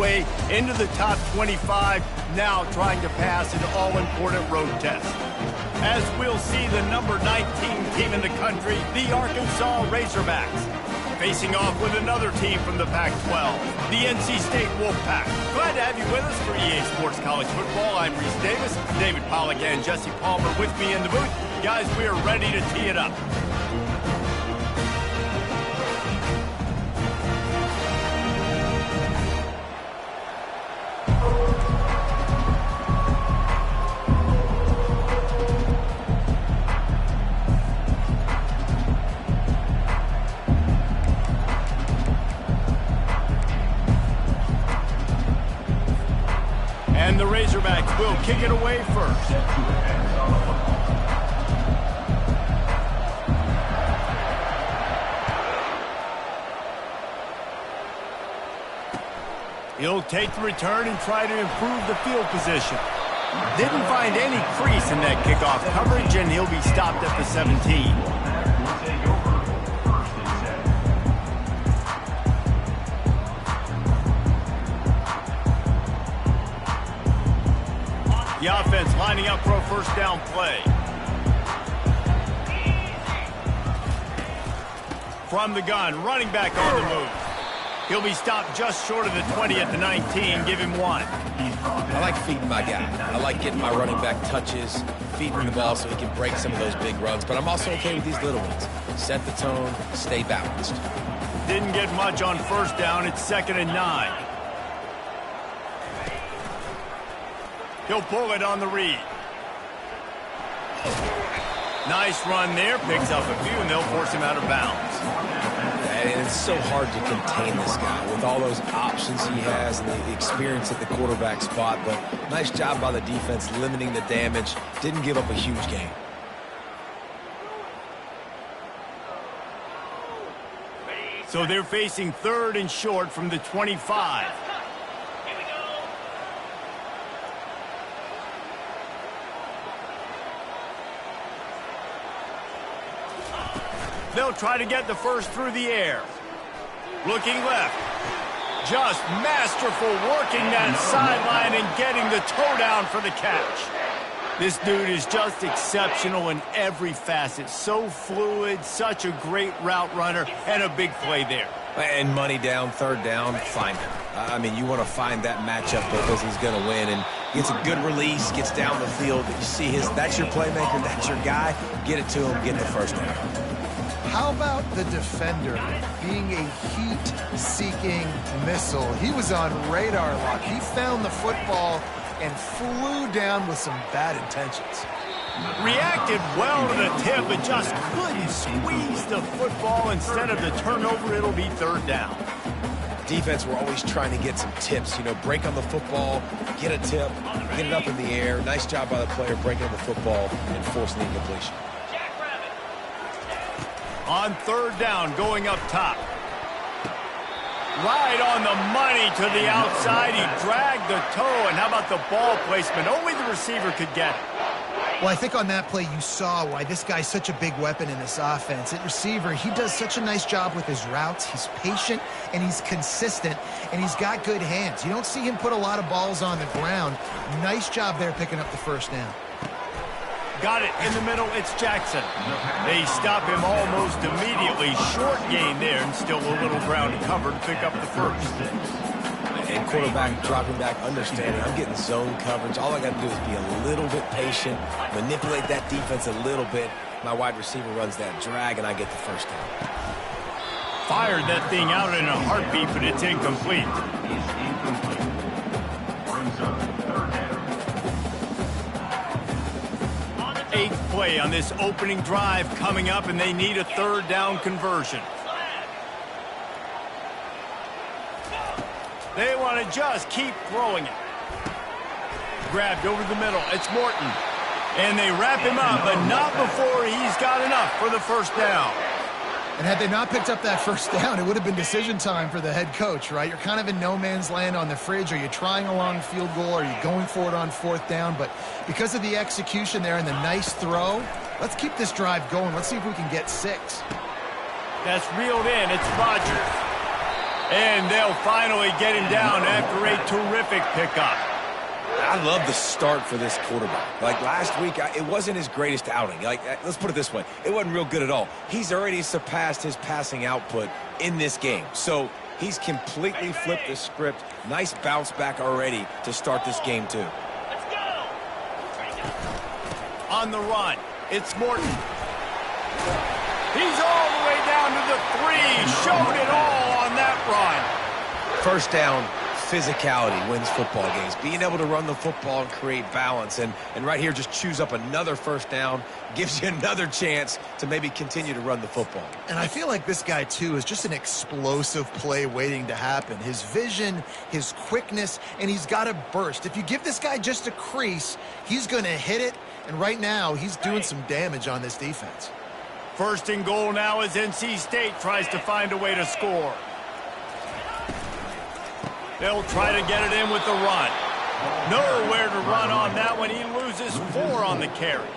way into the top 25, now trying to pass an all-important road test. As we'll see, the number 19 team in the country, the Arkansas Razorbacks, facing off with another team from the Pac-12, the NC State Wolfpack. Glad to have you with us for EA Sports College Football. I'm Reese Davis, David Pollack and Jesse Palmer with me in the booth. Guys, we are ready to tee it up. And the Razorbacks will kick it away first. He'll take the return and try to improve the field position. Didn't find any crease in that kickoff coverage, and he'll be stopped at the 17. The offense lining up for a first down play. From the gun, running back on the move. He'll be stopped just short of the 20 at the 19. Give him one. I like feeding my guy. I like getting my running back touches, feeding him the ball so he can break some of those big runs. But I'm also okay with these little ones. Set the tone, stay balanced. Didn't get much on first down. It's 2nd and 9. He'll pull it on the read. Nice run there. Picks up a few, and they'll force him out of bounds. And it's so hard to contain this guy with all those options he has and the experience at the quarterback spot. But nice job by the defense limiting the damage. Didn't give up a huge gain. So they're facing 3rd and short from the 25. They'll try to get the first through the air. Looking left. Just masterful working that sideline and getting the toe down for the catch. This dude is just exceptional in every facet. So fluid, such a great route runner, and a big play there. And money down, 3rd down, find him. I mean, you want to find that matchup because he's going to win. And gets a good release, gets down the field. You see that's your playmaker, that's your guy. Get it to him, get the first down. How about the defender being a heat-seeking missile? He was on radar lock. He found the football and flew down with some bad intentions. Reacted well to the tip, but just couldn't squeeze the football. Instead of the turnover, it'll be 3rd down. Defense, we're always trying to get some tips. You know, break on the football, get a tip, get it up in the air. Nice job by the player breaking on the football and forcing the incompletion. On 3rd down, going up top. Right on the money to the outside. He dragged the toe, and how about the ball placement? Only the receiver could get it. Well, I think on that play you saw why this guy's such a big weapon in this offense. At receiver, he does such a nice job with his routes. He's patient, and he's consistent, and he's got good hands. You don't see him put a lot of balls on the ground. Nice job there picking up the first down. Got it in the middle, it's Jackson. They stop him almost immediately. Short gain there, and still a little ground covered to pick up the first. And quarterback dropping back, understanding I'm getting zone coverage. All I got to do is be a little bit patient, manipulate that defense a little bit. My wide receiver runs that drag, and I get the first down. Fired that thing out in a heartbeat, but it's incomplete. Eighth play on this opening drive coming up, and they need a 3rd down conversion. They want to just keep throwing it. Grabbed over the middle. It's Morton. And they wrap him up, but not before he's got enough for the first down. And had they not picked up that first down, it would have been decision time for the head coach, right? You're kind of in no man's land on the fridge. Are you trying a long field goal? Are you going for it on 4th down? But because of the execution there and the nice throw, let's keep this drive going. Let's see if we can get 6. That's reeled in. It's Rodgers. And they'll finally get him down after a terrific pickup. I love the start for this quarterback. Like last week, it wasn't his greatest outing. Let's put it this way. It wasn't real good at all. He's already surpassed his passing output in this game. So he's completely flipped the script. Nice bounce back already to start this game, too. Let's go. On the run, it's Morton. He's all the way down to the 3. Showed it all on that run. First down, physicality wins football games. Being able to run the football and create balance. And right here, just choose up another first down. Gives you another chance to maybe continue to run the football. And I feel like this guy, too, is just an explosive play waiting to happen. His vision, his quickness, and he's got a burst. If you give this guy just a crease, he's going to hit it. And right now, he's doing some damage on this defense. First and goal now as NC State tries to find a way to score. They'll try to get it in with the run. Nowhere to run on that one. He loses 4 on the carry.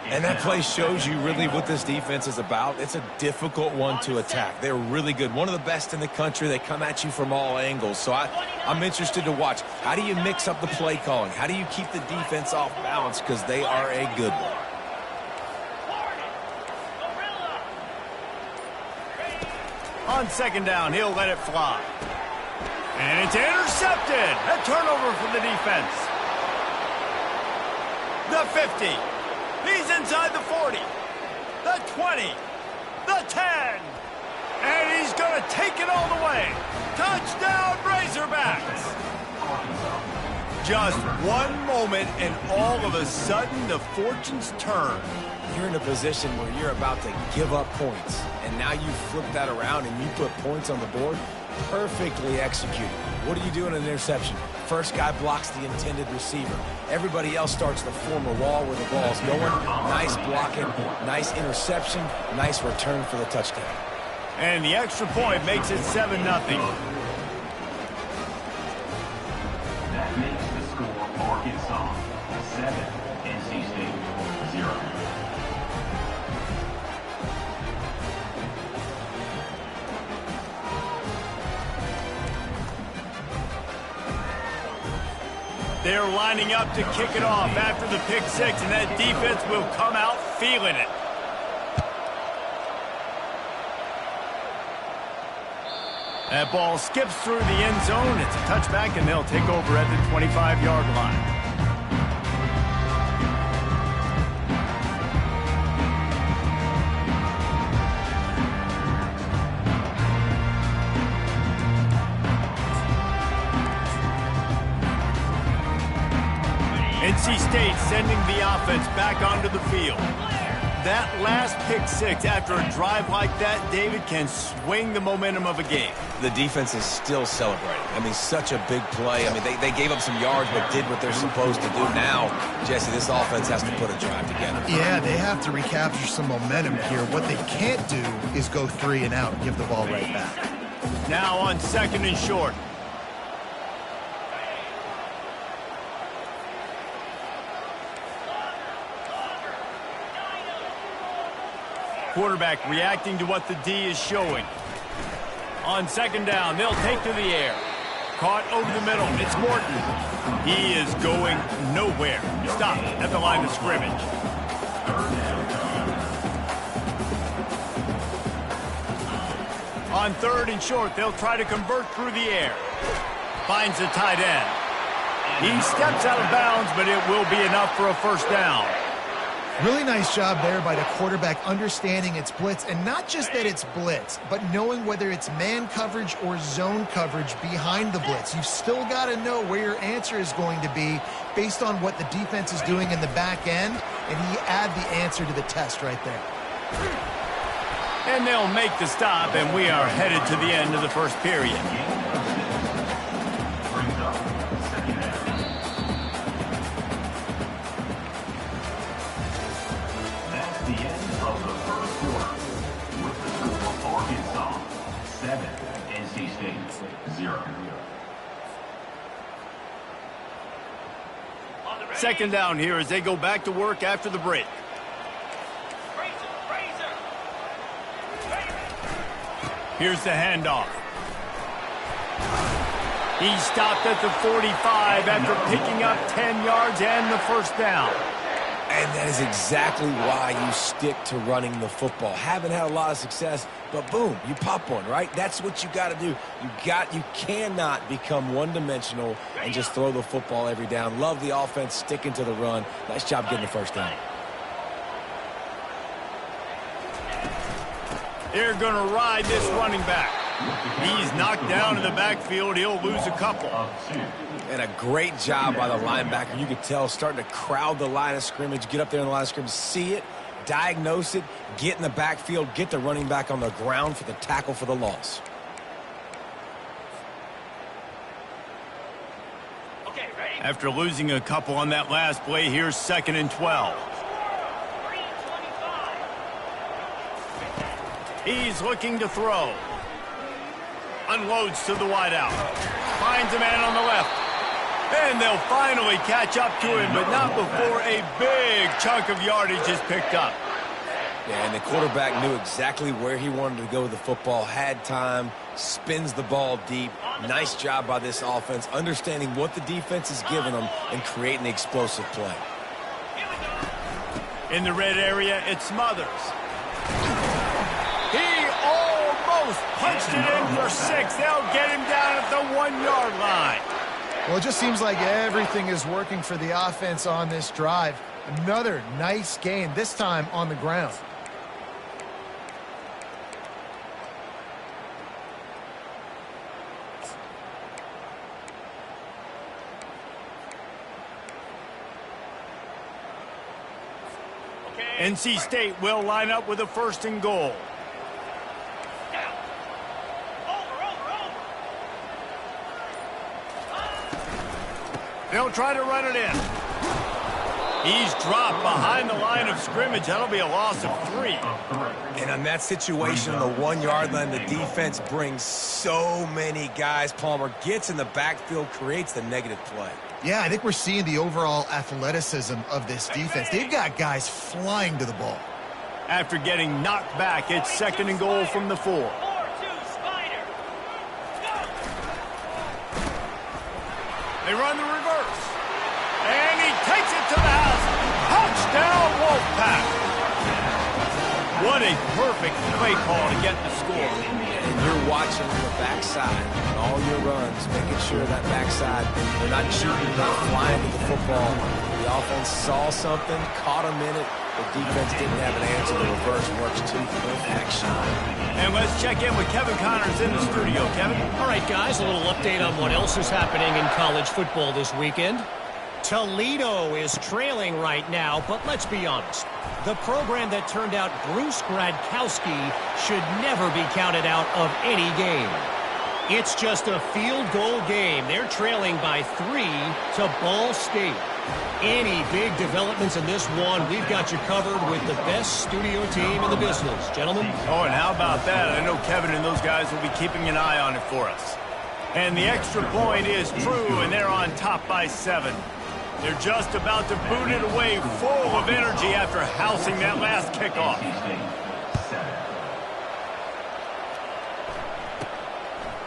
And that play shows you really what this defense is about. It's a difficult one to attack. They're really good. One of the best in the country. They come at you from all angles. So I'm interested to watch. How do you mix up the play calling? How do you keep the defense off balance? Because they are a good one. On second down, he'll let it fly. And it's intercepted. A turnover for the defense. The 50. He's inside the 40. The 20. The 10. And he's going to take it all the way. Touchdown, Razorbacks. Just one moment, and all of a sudden, the fortunes turn. You're in a position where you're about to give up points. And now you flip that around and you put points on the board. Perfectly executed. What do you do in an interception? First guy blocks the intended receiver. Everybody else starts to form a wall where the ball's going. Nice blocking, nice interception, nice return for the touchdown. And the extra point makes it 7-0. That makes the score Arkansas 7, NC State 0. They're lining up to kick it off after the pick 6, and that defense will come out feeling it. That ball skips through the end zone. It's a touchback, and they'll take over at the 25-yard line. NC State sending the offense back onto the field. That last pick 6 after a drive like that, David, can swing the momentum of a game. The defense is still celebrating. I mean, such a big play. I mean, they gave up some yards but did what they're supposed to do. Now, Jesse, this offense has to put a drive together. Yeah, they have to recapture some momentum here. What they can't do is go 3 and out and give the ball right back. Now on second and short. Quarterback reacting to what the D is showing. On second down, they'll take to the air. Caught over the middle. It's Morton. He is going nowhere. Stop at the line of scrimmage. On third and short, they'll try to convert through the air. Finds the tight end. He steps out of bounds, but it will be enough for a first down. Really nice job there by the quarterback understanding it's blitz, and not just that it's blitz, but knowing whether it's man coverage or zone coverage behind the blitz. You've still got to know where your answer is going to be based on what the defense is doing in the back end, and he add the answer to the test right there. And they'll make the stop, and we are headed to the end of the first period. Second down here as they go back to work after the break. Here's the handoff. He stopped at the 45 after picking up 10 yards and the first down. And that is exactly why you stick to running the football. Haven't had a lot of success, but boom, you pop one, right? That's what you got to do. You cannot become one-dimensional and just throw the football every down. Love the offense, sticking to the run. Nice job getting the first down. They're going to ride this running back. He's knocked down in the backfield. He'll lose a couple. And a great job by the linebacker. You could tell starting to crowd the line of scrimmage, get up there in the line of scrimmage, see it, diagnose it, get in the backfield, get the running back on the ground for the tackle for the loss. After losing a couple on that last play, here's 2nd and 12. He's looking to throw. Unloads to the wideout. Finds a man on the left. And they'll finally catch up to him, but not before a big chunk of yardage is picked up. Yeah, and the quarterback knew exactly where he wanted to go with the football, had time, spins the ball deep. Nice job by this offense, understanding what the defense is giving them and creating the explosive play. In the red area, it's Smothers. He almost punched it in for 6. They'll get him down at the 1-yard line. Well, it just seems like everything is working for the offense on this drive. Another nice gain, this time on the ground. NC State will line up with a 1st and goal. They'll try to run it in. He's dropped behind the line of scrimmage. That'll be a loss of 3. And on that situation, on the 1-yard line, the defense brings so many guys. Palmer gets in the backfield, creates the negative play. Yeah, I think we're seeing the overall athleticism of this defense. They've got guys flying to the ball. After getting knocked back, it's 2nd and goal from the 4. They run the reverse. And he takes it to the house. Touchdown, Wolfpack. What a perfect play call to get the score. And you're watching the backside on all your runs, making sure that backside, they're not shooting, they're not flying to the football. The offense saw something, caught them in it. The defense didn't have an answer. The reverse works to perfection. And let's check in with Kevin Connors in the studio. Kevin? All right, guys, a little update on what else is happening in college football this weekend. Toledo is trailing right now, but let's be honest. The program that turned out Bruce Gradkowski should never be counted out of any game. It's just a field goal game. They're trailing by 3 to Ball State. Any big developments in this one, we've got you covered with the best studio team in the business. Gentlemen? Oh, and how about that? I know Kevin and those guys will be keeping an eye on it for us. And the extra point is true, and they're on top by 7. They're just about to boot it away full of energy after housing that last kickoff.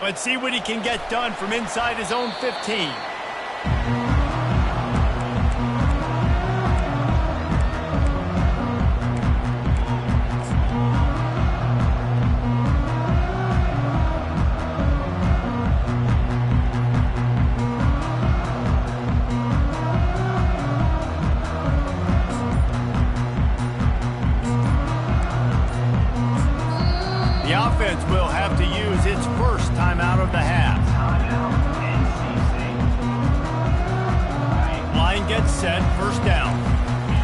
Let's see what he can get done from inside his own 15. Will have to use its first timeout of the half. Line gets set, 1st down.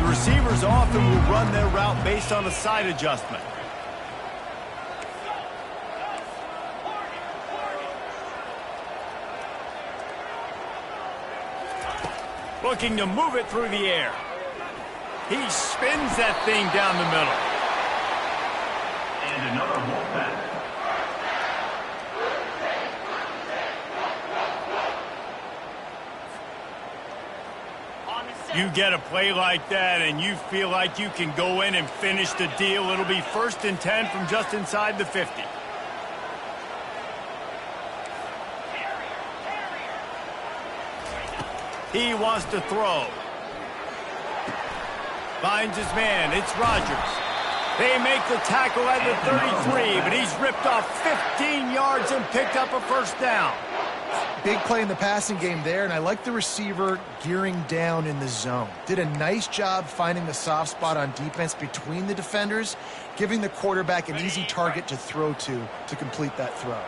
The receivers often will run their route based on a side adjustment. Looking to move it through the air. He spins that thing down the middle. And another Wolfpack. You get a play like that and you feel like you can go in and finish the deal. It'll be 1st and 10 from just inside the 50. He wants to throw. Finds his man. It's Rodgers. They make the tackle at the 33, but he's ripped off 15 yards and picked up a first down. Big play in the passing game there, and I like the receiver gearing down in the zone. Did a nice job finding the soft spot on defense between the defenders, giving the quarterback an easy target to throw to complete that throw.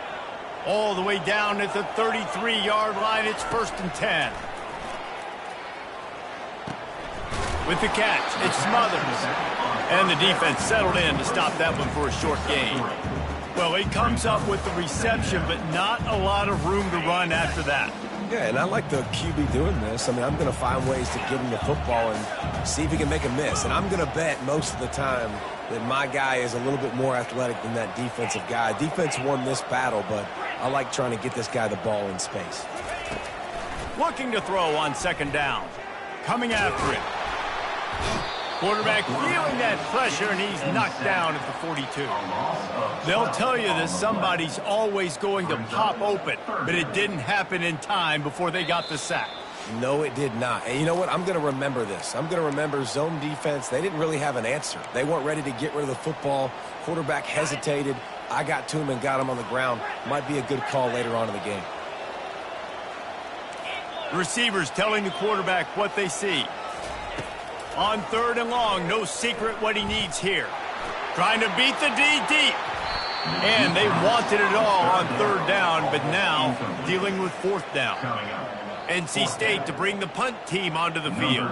All the way down at the 33-yard line, it's 1st and 10. With the catch, it's Smothers. And the defense settled in to stop that one for a short gain. Well, he comes up with the reception, but not a lot of room to run after that. Yeah, and I like the QB doing this. I mean, I'm going to find ways to get him the football and see if he can make a miss. And I'm going to bet most of the time that my guy is a little bit more athletic than that defensive guy. Defense won this battle, but I like trying to get this guy the ball in space. Looking to throw on 2nd down. Coming after it. Quarterback feeling that pressure, and he's knocked down at the 42. They'll tell you that somebody's always going to pop open, but it didn't happen in time before they got the sack. No, it did not. And you know what? I'm going to remember this. I'm going to remember zone defense. They didn't really have an answer. They weren't ready to get rid of the football. Quarterback hesitated. I got to him and got him on the ground. Might be a good call later on in the game. Receivers telling the quarterback what they see. On 3rd and long, no secret what he needs here. Trying to beat the D deep. And they wanted it all on 3rd down, but now dealing with 4th down. NC State to bring the punt team onto the field.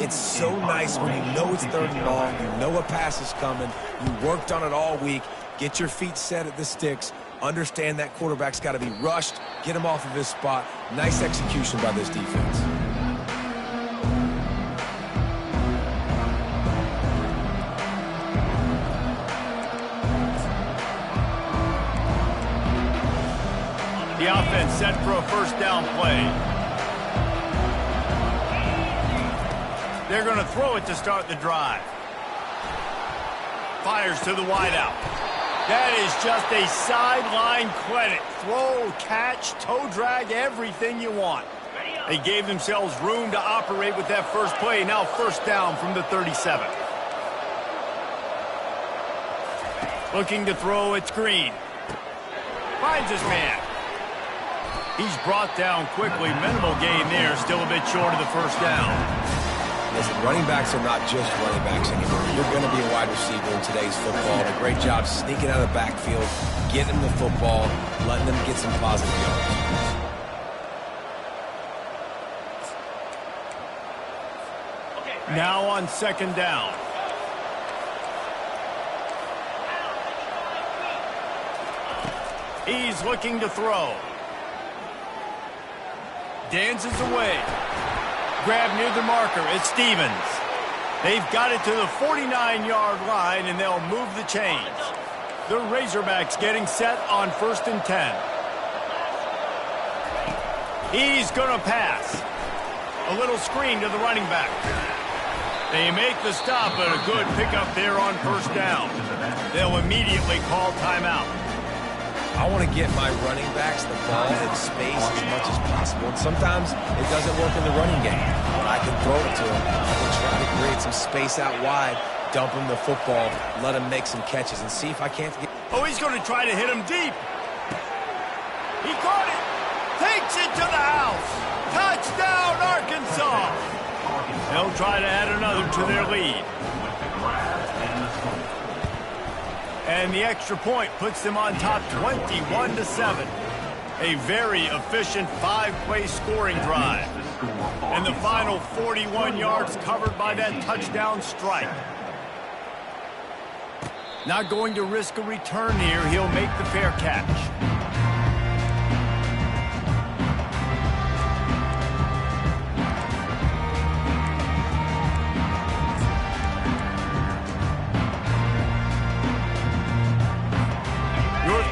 It's so nice when you know it's 3rd and long, you know a pass is coming, you worked on it all week, get your feet set at the sticks, understand that quarterback's got to be rushed, get him off of his spot. Nice execution by this defense. The offense set for a 1st down play. They're going to throw it to start the drive. Fires to the wideout. That is just a sideline credit. Throw, catch, toe drag, everything you want. They gave themselves room to operate with that first play. Now 1st down from the 37. Looking to throw, it's Green. Finds his man. He's brought down quickly. Minimal gain there. Still a bit short of the 1st down. Listen, running backs are not just running backs anymore. You're going to be a wide receiver in today's football. A great job sneaking out of the backfield, getting them the football, letting them get some positive yards. Now on 2nd down. He's looking to throw. Dances away. Grab near the marker. It's Stevens. They've got it to the 49-yard line, and they'll move the chains. The Razorbacks getting set on 1st and 10. He's going to pass. A little screen to the running back. They make the stop, but a good pickup there on 1st down. They'll immediately call timeout. I want to get my running backs the ball in space as much as possible. And sometimes it doesn't work in the running game. But I can throw it to them. I can try to create some space out wide, dump him the football, let him make some catches, and see if I can't get... Oh, he's going to try to hit him deep. He caught it. Takes it to the house. Touchdown, Arkansas. They'll try to add another to their lead. And the extra point puts them on top 21-7. A very efficient 5-play scoring drive. And the final 41 yards covered by that touchdown strike. Not going to risk a return here. He'll make the fair catch.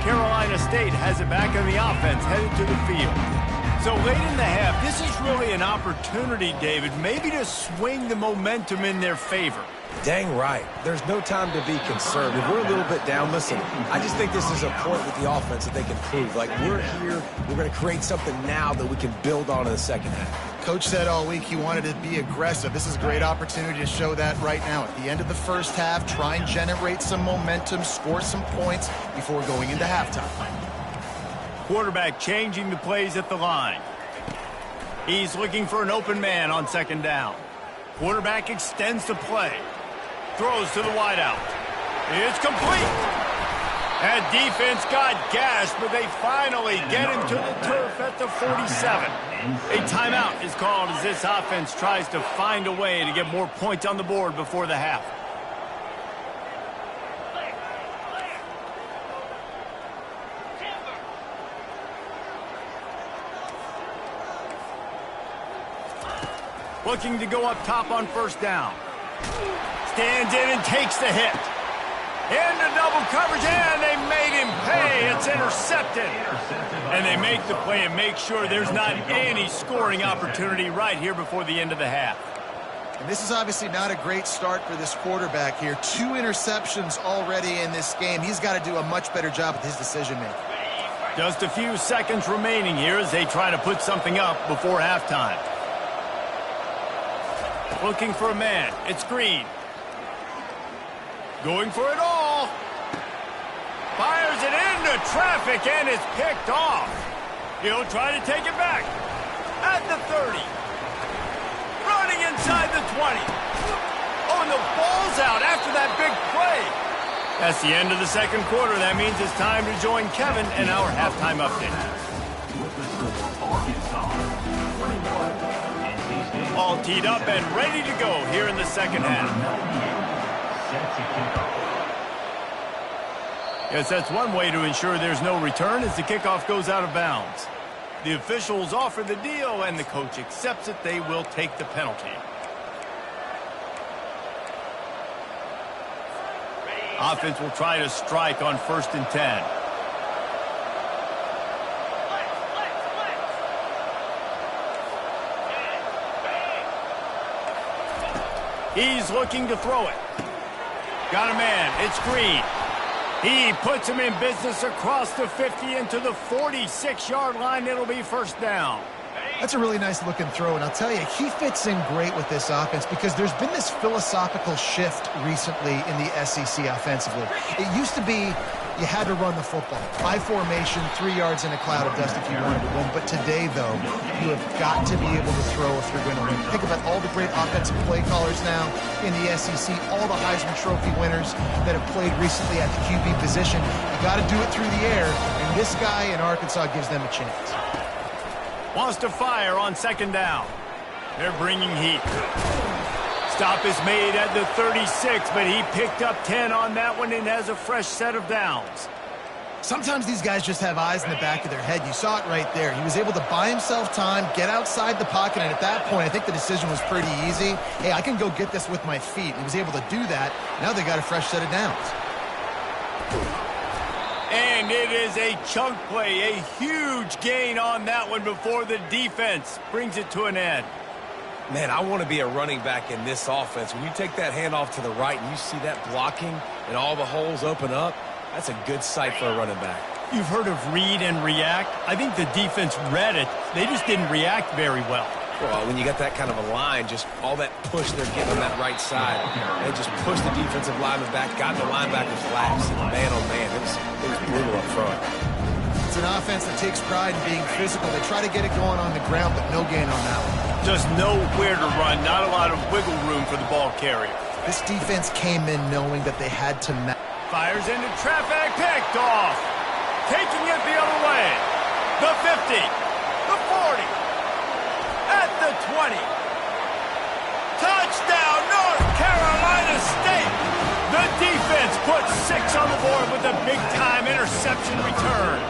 Carolina State has it back on the offense, headed to the field. So late in the half, this is really an opportunity, David, maybe to swing the momentum in their favor. Dang right. There's no time to be concerned. If we're a little bit down, listen, I just think this is a point with the offense that they can prove. Like, we're here, we're going to create something now that we can build on in the second half. Coach said all week he wanted to be aggressive. This is a great opportunity to show that right now. At the end of the first half, try and generate some momentum, score some points before going into halftime. Quarterback changing the plays at the line. He's looking for an open man on second down. Quarterback extends the play. Throws to the wideout. It's complete. That defense got gashed, but they finally get him to the turf at the 47. A timeout is called as this offense tries to find a way to get more points on the board before the half. Looking to go up top on first down. Stands in and takes the hit. Into double coverage, and they made him pay. It's intercepted. And they make the play and make sure there's not any scoring opportunity right here before the end of the half. And this is obviously not a great start for this quarterback here. 2 interceptions already in this game. He's got to do a much better job with his decision-making. Just a few seconds remaining here as they try to put something up before halftime. Looking for a man. It's Green. Going for it all. Fires it into traffic and is picked off. He'll try to take it back. At the 30. Running inside the 20. Oh, and the ball's out after that big play. That's the end of the second quarter. That means it's time to join Kevin in our halftime update. All teed up and ready to go here in the second half. Yes, that's one way to ensure there's no return as the kickoff goes out of bounds. The officials offer the deal and the coach accepts it. They will take the penalty. Offense will try to strike on 1st and 10. He's looking to throw it. Got a man. It's Green. He puts him in business across the 50 into the 46-yard line. It'll be first down. That's a really nice looking throw, and I'll tell you, he fits in great with this offense because there's been this philosophical shift recently in the SEC offensively. It used to be you had to run the football. 5 formation, 3 yards in a cloud of dust if you wanted to win. But today, though, you have got to be able to throw if you're going to win. Think about all the great offensive play callers now in the SEC, all the Heisman Trophy winners that have played recently at the QB position. You got to do it through the air, and this guy in Arkansas gives them a chance. Wants to fire on second down. They're bringing heat. Stop is made at the 36, but he picked up 10 on that one and has a fresh set of downs. Sometimes these guys just have eyes in the back of their head. You saw it right there. He was able to buy himself time, get outside the pocket, and at that point, I think the decision was pretty easy. Hey, I can go get this with my feet. He was able to do that. Now they got a fresh set of downs. And it is a chunk play, a huge gain on that one before the defense brings it to an end. Man, I want to be a running back in this offense. When you take that handoff to the right and you see that blocking and all the holes open up, that's a good sight for a running back. You've heard of read and react. I think the defense read it. They just didn't react very well. Well, when you got that kind of a line, just all that push they're getting on that right side, they just pushed the defensive lineman back, got the linebacker flat. Man, oh man, it was brutal up front. It's an offense that takes pride in being physical. They try to get it going on the ground, but no gain on that one. Just nowhere to run, not a lot of wiggle room for the ball carrier. This defense came in knowing that they had to fires into traffic, picked off. Taking it the other way. The 50, the 40, at the 20. Touchdown, North Carolina State. The defense puts 6 on the board with a big-time interception return.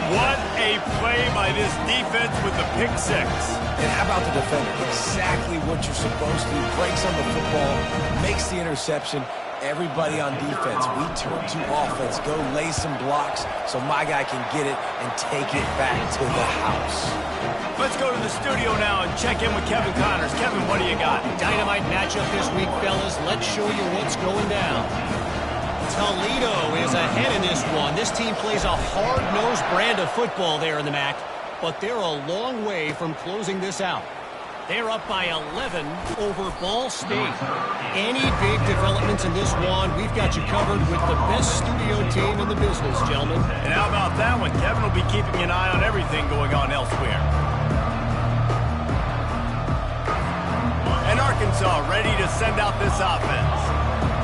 What a play by this defense with the pick 6. And how about the defender? Exactly what you're supposed to do. Breaks on the football, makes the interception. Everybody on defense, we turn to offense. Go lay some blocks so my guy can get it and take it back to the house. Let's go to the studio now and check in with Kevin Connors. Kevin, what do you got? Dynamite matchup this week, fellas. Let's show you what's going down. Toledo is ahead in this one. This team plays a hard-nosed brand of football there in the MAC. but they're a long way from closing this out. They're up by 11 over Ball State. Any big developments in this one, we've got you covered with the best studio team in the business, gentlemen. And how about that one? Kevin will be keeping an eye on everything going on elsewhere. And Arkansas ready to send out this offense.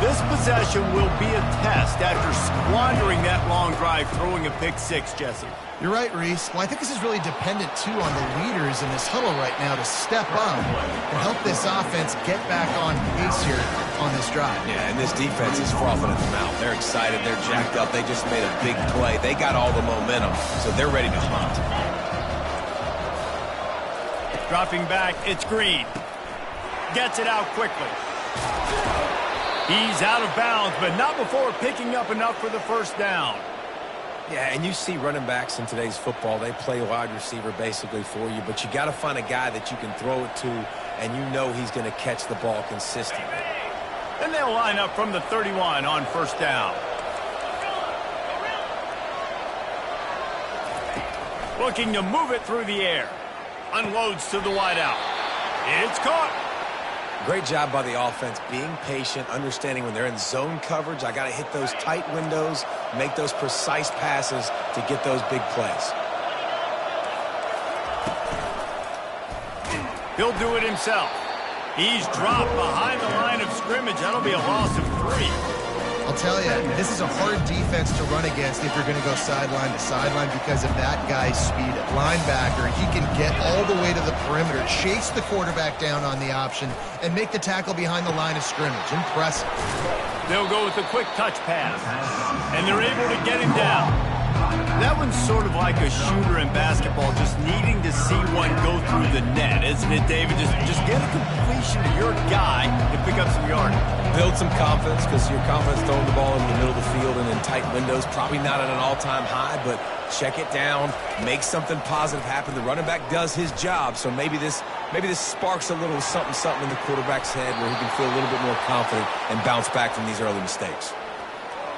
This possession will be a test after squandering that long drive, throwing a pick six, Jesse. You're right, Reese. Well, I think this is really dependent, too, on the leaders in this huddle right now to step up and help this offense get back on pace here on this drive. Yeah, and this defense is frothing at the mouth. They're excited. They're jacked up. They just made a big play. They got all the momentum, so they're ready to hunt. Dropping back, it's Green. Gets it out quickly. He's out of bounds, but not before picking up enough for the first down. Yeah, and you see running backs in today's football, they play wide receiver basically for you, but you got to find a guy that you can throw it to, and you know he's going to catch the ball consistently. And they'll line up from the 31 on first down. Looking to move it through the air. Unloads to the wideout. It's caught. Great job by the offense, being patient, understanding when they're in zone coverage, I got to hit those tight windows, make those precise passes to get those big plays. He'll do it himself. He's dropped behind the line of scrimmage. That'll be a loss of 3. I'll tell you, this is a hard defense to run against if you're going to go sideline to sideline because of that guy's speed at linebacker. He can get all the way to the perimeter, chase the quarterback down on the option, and make the tackle behind the line of scrimmage. Impressive. They'll go with a quick touch pass, and they're able to get him down. That one's sort of like a shooter in basketball, just needing to see one go through the net, isn't it, David? Just get a completion to your guy and pick up some yardage. Build some confidence, because your confidence throwing the ball in the middle of the field and in tight windows, probably not at an all-time high, but check it down, make something positive happen. The running back does his job, so maybe this sparks a little something in the quarterback's head where he can feel a little bit more confident and bounce back from these early mistakes.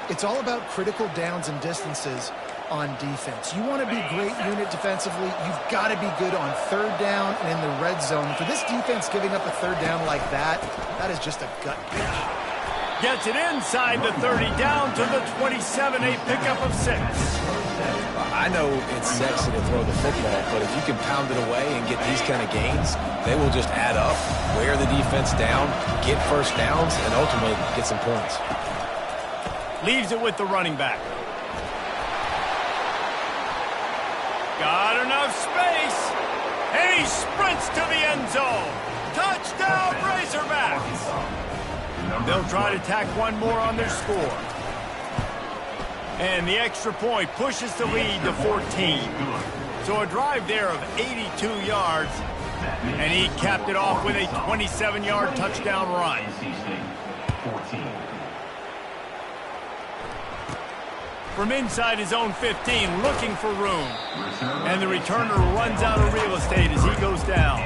It's all about critical downs and distances on defense. You want to be great unit defensively, you've got to be good on third down and in the red zone. For this defense giving up a third down like that is just a gut pitch. Gets it inside the 30, down to the 27, a pickup of 6. I know it's sexy to throw the football, but if you can pound it away and get these kind of gains, they will just add up, wear the defense down, get first downs, and ultimately get some points. Leaves it with the running back. Got enough space, and he sprints to the end zone. Touchdown, Razorbacks! They'll try to tack one more on their score. And the extra point pushes the lead to 14. So a drive there of 82 yards, and he capped it off with a 27-yard touchdown run. From inside his own 15, looking for room. And the returner runs out of real estate as he goes down.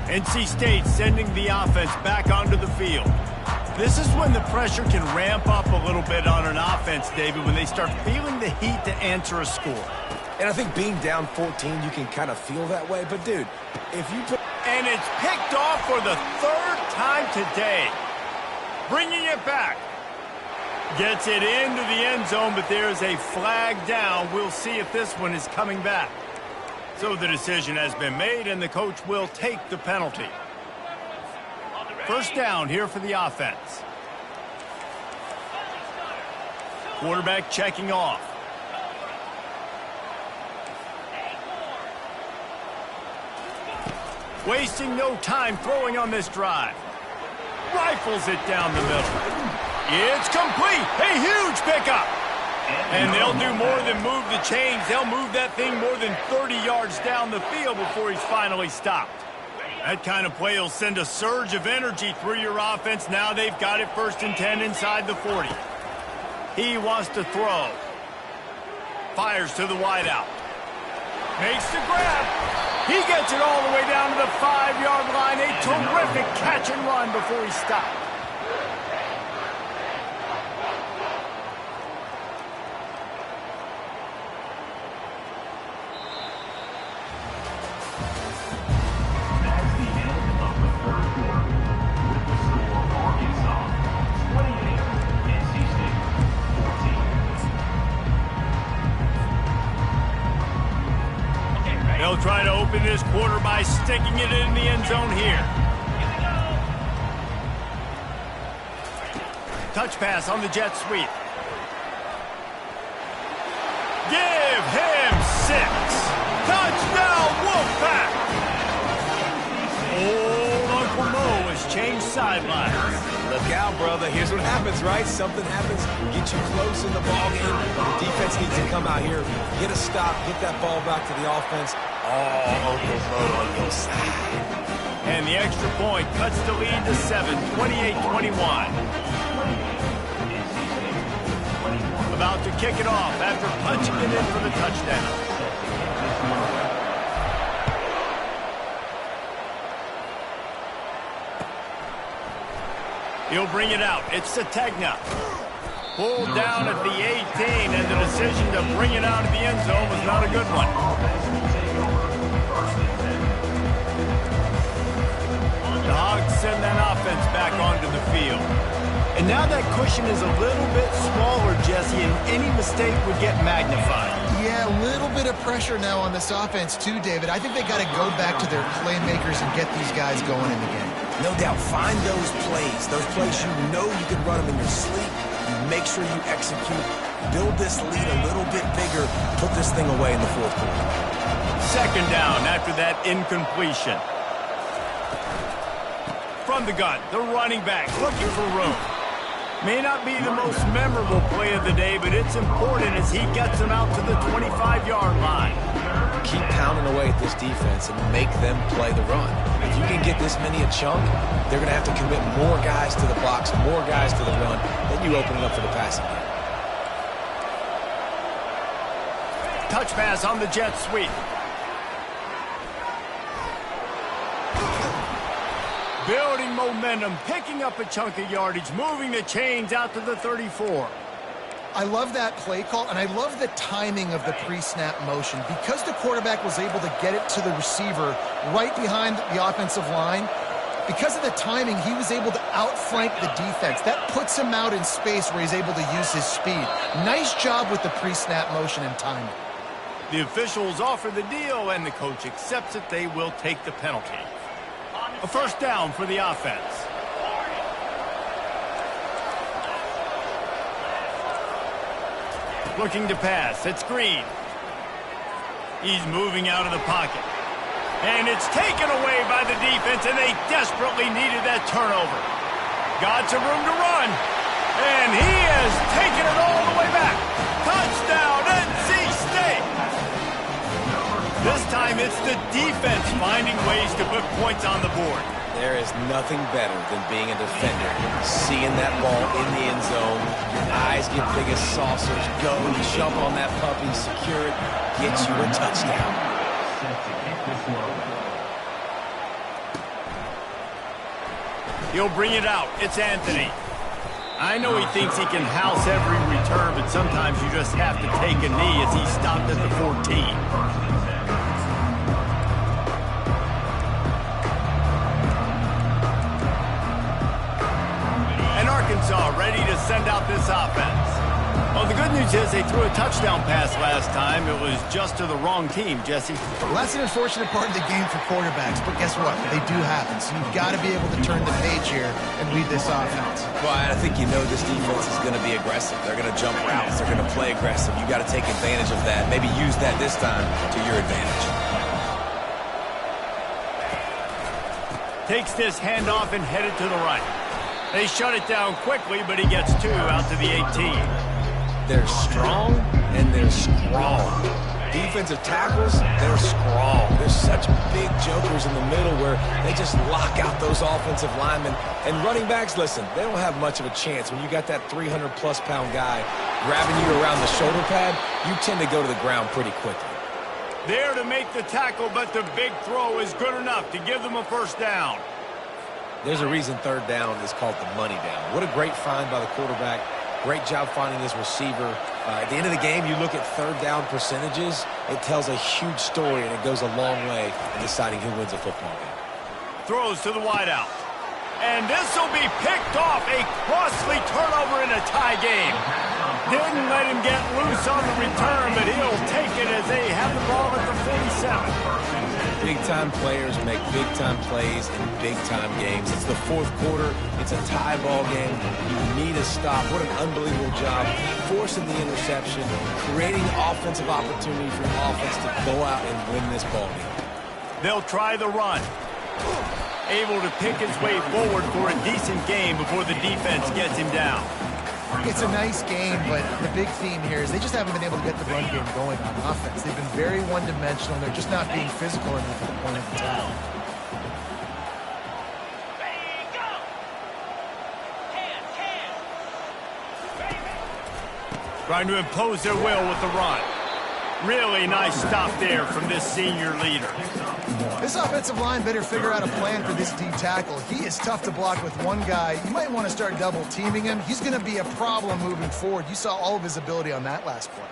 NC State sending the offense back onto the field. This is when the pressure can ramp up a little bit on an offense, David, when they start feeling the heat to answer a score. And I think being down 14, you can kind of feel that way. But, dude, if you put... And it's picked off for the 3rd time today. Bringing it back. Gets it into the end zone, but there's a flag down. We'll see if this one is coming back. So the decision has been made, and the coach will take the penalty. First down here for the offense. Quarterback checking off. Wasting no time throwing on this drive. Rifles it down the middle. It's complete. A huge pickup. And they'll do more than move the chains. They'll move that thing more than 30 yards down the field before he's finally stopped. That kind of play will send a surge of energy through your offense. Now they've got it 1st and 10 inside the 40. He wants to throw. Fires to the wideout. Makes the grab. He gets it all the way down to the 5-yard line. A terrific catch and run before he stopped. They'll try to open this quarter by sticking it in the end zone here. Touch pass on the jet sweep. Give him 6. Touchdown, Wolfpack! Old Uncle Mo has changed sidelines. Look out, brother. Here's what happens, right? Something happens, get you close in the ball game. The defense needs to come out here, get a stop, get that ball back to the offense. Oh, Uncle Mo on your side. And the extra point cuts the lead to 7, 28-21. About to kick it off after punching it in for the touchdown. He'll bring it out. It's Sategna. Pulled down at the 18, and the decision to bring it out of the end zone was not a good one. The Hogs send that offense back onto the field. And now that cushion is a little bit smaller, Jesse, and any mistake would get magnified. Yeah, a little bit of pressure now on this offense too, David. I think they got to go back to their playmakers and get these guys going in the game. No doubt, find those plays you know you can run them in your sleep. You make sure you execute, build this lead a little bit bigger, put this thing away in the fourth quarter. Second down after that incompletion. From the gun, the running back looking for room. May not be the most memorable play of the day, but it's important as he gets them out to the 25-yard line. Keep pounding away at this defense and make them play the run. If you can get this many a chunk, they're going to have to commit more guys to the box, more guys to the run, then you open it up for the passing game. Touch pass on the jet sweep. Building momentum, picking up a chunk of yardage, moving the chains out to the 34. I love that play call, and I love the timing of the pre-snap motion. Because the quarterback was able to get it to the receiver right behind the offensive line, because of the timing, he was able to outflank the defense. That puts him out in space where he's able to use his speed. Nice job with the pre-snap motion and timing. The officials offer the deal, and the coach accepts it. They will take the penalty. A first down for the offense. Looking to pass. It's Green. He's moving out of the pocket. And it's taken away by the defense, and they desperately needed that turnover. Got some room to run. And he has taken it all the way back. Touchdown, NC State. This time it's the defense finding ways to put points on the board. There is nothing better than being a defender. Seeing that ball in the end zone, your eyes get big as saucers, go, jump on that puppy, secure it, get you a touchdown. He'll bring it out. It's Anthony. I know he thinks he can house every return, but sometimes you just have to take a knee as he stopped at the 14. Arkansas ready to send out this offense. Well, the good news is they threw a touchdown pass last time. It was just to the wrong team, Jesse. Well, that's an unfortunate part of the game for quarterbacks, but guess what? They do happen, so you've got to be able to turn the page here and lead this offense. Well, I think you know this defense is going to be aggressive. They're going to jump routes. They're going to play aggressive. You got to take advantage of that. Maybe use that this time to your advantage. Takes this handoff and headed to the right. They shut it down quickly, but he gets 2 out to the 18. They're strong and they're strong. Defensive tackles, they're strong. They're such big jokers in the middle where they just lock out those offensive linemen. And running backs, listen, they don't have much of a chance. When you got that 300-plus pound guy grabbing you around the shoulder pad, you tend to go to the ground pretty quickly. There to make the tackle, but the big throw is good enough to give them a first down. There's a reason third down is called the money down. What a great find by the quarterback. Great job finding his receiver. At the end of the game, you look at third down percentages. It tells a huge story, and it goes a long way in deciding who wins a football game. Throws to the wideout. And this will be picked off. A costly turnover in a tie game. Didn't let him get loose on the return, but he'll take it as as they have the ball at the 47. Big-time players make big-time plays in big-time games. It's the fourth quarter. It's a tie ball game. You need a stop. What an unbelievable job forcing the interception, creating offensive opportunity for your offense to go out and win this ball game. They'll try the run. Able to pick his way forward for a decent game before the defense gets him down. It's a nice game, but the big theme here is they just haven't been able to get the run game going on offense. They've been very one-dimensional. They're just not being physical enough at the point of attack. Trying to impose their will with the run. Really nice stop there from this senior leader. This offensive line better figure out a plan for this D tackle. He is tough to block with one guy. You might want to start double teaming him. He's going to be a problem moving forward. You saw all of his ability on that last play.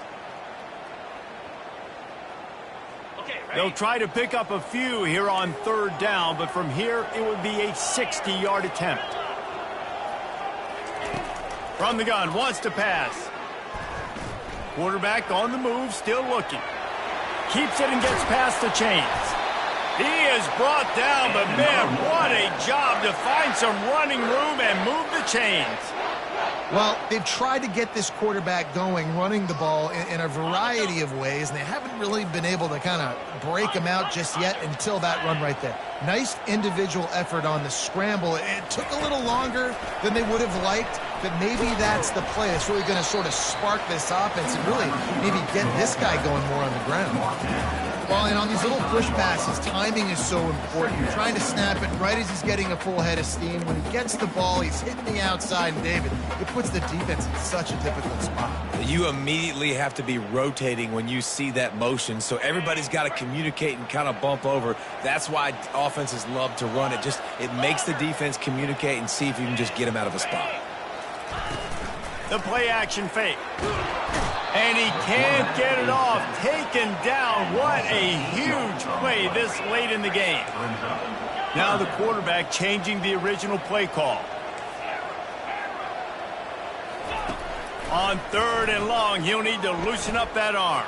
They'll try to pick up a few here on third down, but from here it would be a 60-yard attempt. From the gun, wants to pass. Quarterback on the move, still looking. Keeps it and gets past the chains. He is brought down, but man, what a job to find some running room and move the chains. Well, they've tried to get this quarterback going, running the ball in a variety of ways, and they haven't really been able to kind of break him out just yet until that run right there. Nice individual effort on the scramble. It took a little longer than they would have liked, but maybe that's the play. It's really going to sort of spark this offense and really maybe get this guy going more on the ground. Well, and on these little push passes, timing is so important. You're trying to snap it right as he's getting a full head of steam. When he gets the ball, he's hitting the outside, and David, it puts the defense in such a difficult spot. You immediately have to be rotating when you see that motion, so everybody's got to communicate and kind of bump over. That's why offenses love to run it. It makes the defense communicate and see if you can just get him out of a spot. The play action fake. And he can't get it off. Taken down. What a huge play this late in the game. Now the quarterback changing the original play call. On third and long, he'll need to loosen up that arm.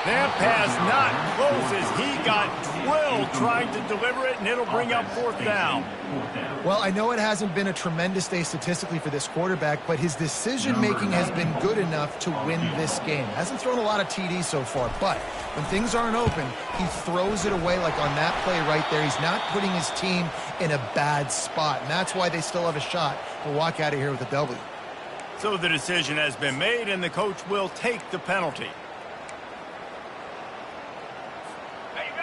That pass not close as he got drilled trying to deliver it, and it'll bring up fourth down. Well, I know it hasn't been a tremendous day statistically for this quarterback, but his decision-making has been good enough to win this game. Hasn't thrown a lot of TDs so far, but when things aren't open, he throws it away like on that play right there. He's not putting his team in a bad spot, and that's why they still have a shot to walk out of here with a W. So the decision has been made, and the coach will take the penalty.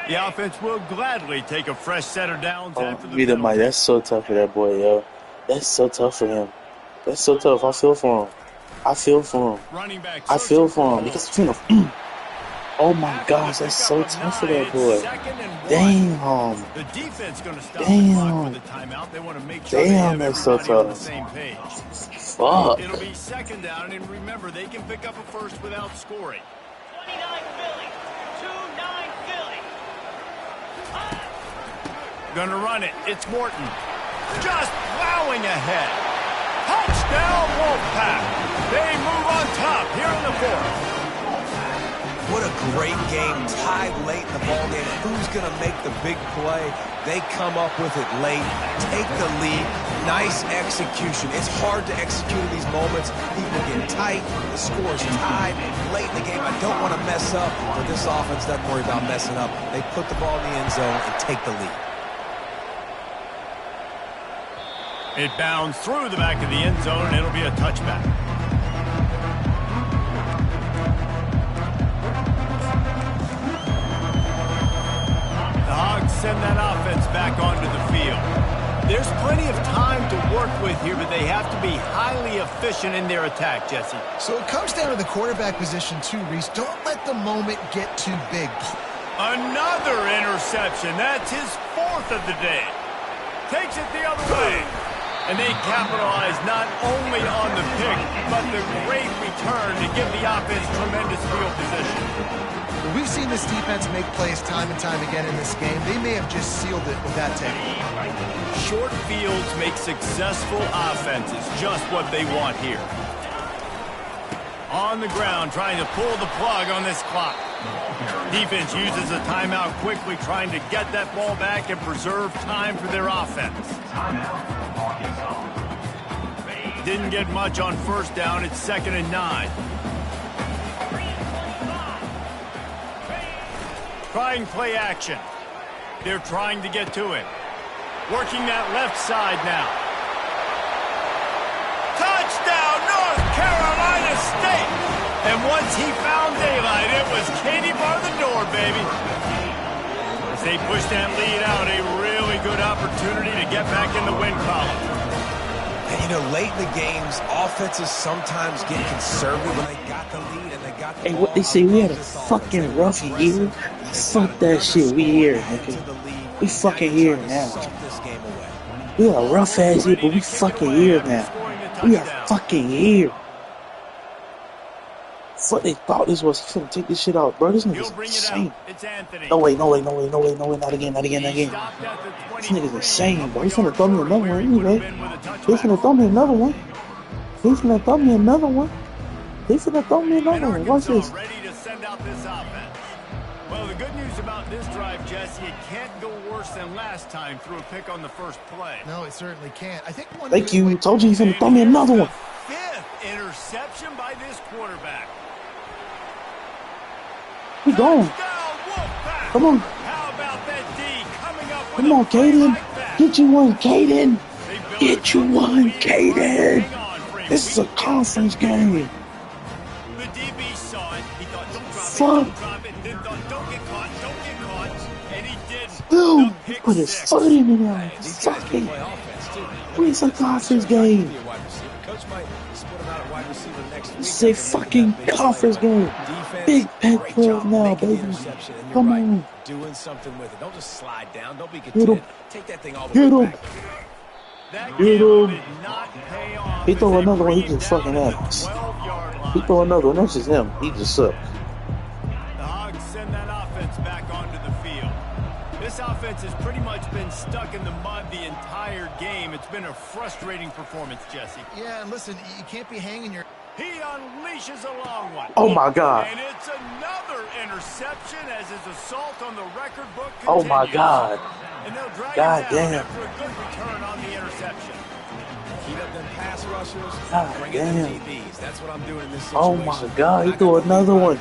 The offense will gladly take a fresh set of downs after the penalty. Mike, that's so tough for that boy, yo. That's so tough for him. That's so tough. I feel for him. I feel for him. I feel for him. Because oh my gosh, that's so tough for that boy. Damn. The defense going to stop the clock for the timeout. They want to make sure Damn, that's so tough. on the same page. Fuck. It'll be second down, and remember, they can pick up a first without scoring. 29 Philly. 2-9 Philly. Gonna run it. It's Morton. Just plowing ahead. Touchdown, Wolfpack. They move on top here in the fourth. What a great game, tied late in the ballgame. Who's going to make the big play? They come up with it late, take the lead. Nice execution. It's hard to execute in these moments. People get tight. The score is tied late in the game. I don't want to mess up, but this offense doesn't worry about messing up. They put the ball in the end zone and take the lead. It bounds through the back of the end zone, and it'll be a touchback. The Hogs send that offense back onto the field. There's plenty of time to work with here, but they have to be highly efficient in their attack, Jesse. So it comes down to the quarterback position too, Reese. Don't let the moment get too big. Another interception. That's his fourth of the day. Takes it the other way. And they capitalize not only on the pick, but the great return to give the offense tremendous field position. We've seen this defense make plays time and time again in this game. They may have just sealed it with that technique. Short fields make successful offenses just what they want here. On the ground, trying to pull the plug on this clock. Defense uses a timeout quickly, trying to get that ball back and preserve time for their offense. Didn't get much on first down. It's 2nd and 9. Trying play action. They're trying to get to it. Working that left side now. Touchdown, North Carolina State! And once he found daylight, it was Katie bar the door, baby. As they push that lead out, a really good opportunity to get back in the win column. And, you know, late in the games, offenses sometimes get conservative when they got the lead and they got the Hey, what they say? We had a fucking rough year. Fuck that shit. We here, nigga. We fucking here now. We are rough ass here, but we fucking here now. We are fucking here. Fuck, they thought this was finna take this shit out, bro. This nigga's insane. No way, no way, no way, no way, no way. Not again, not again, not again. This nigga's insane, bro. He's finna throw me another one anyway. He's finna throw me another one. He's finna throw me another one. He's finna throw me another one. Watch this. Well, the good news about this drive, Jesse, it can't go worse than last time through a pick on the first play. No, it certainly can't. I think one. Thank you. Told you he's gonna throw me another one. 5th interception by this quarterback. He gone. Come on. How about that D coming up with Come on, Caden. Get you one, Caden. Get you one, Caden. This is a conference game. The DB saw it. He thought, don't drop Fuck. it, don't drop it. Then thought, don't get caught, don't get caught. And he did. Dude, he put his foot in it now. Fucking. It's a conference game. It's a fucking conference game. Big Pac-12 now, baby. Come on. Doing something with it. Don't just slide down. Don't be Get content. him. Take that thing all the Get way him. back. Get him. He throw another one, he just fucking ass. He throw another one, that's just him. He just sucks. The Hogs send that offense back onto the field. This offense has pretty much been stuck in the mud the entire game. It's been a frustrating performance, Jesse. Yeah, and listen, you can't be hanging your. He unleashes a long one. Oh my God. And it's another interception as his assault on the record book continues. Oh my God. And they'll drag God him down damn. after a good return on the interception. Keep up them pass rushers. God Bring damn. in them DBs. That's what I'm doing in this Oh situation. my God, he threw another one.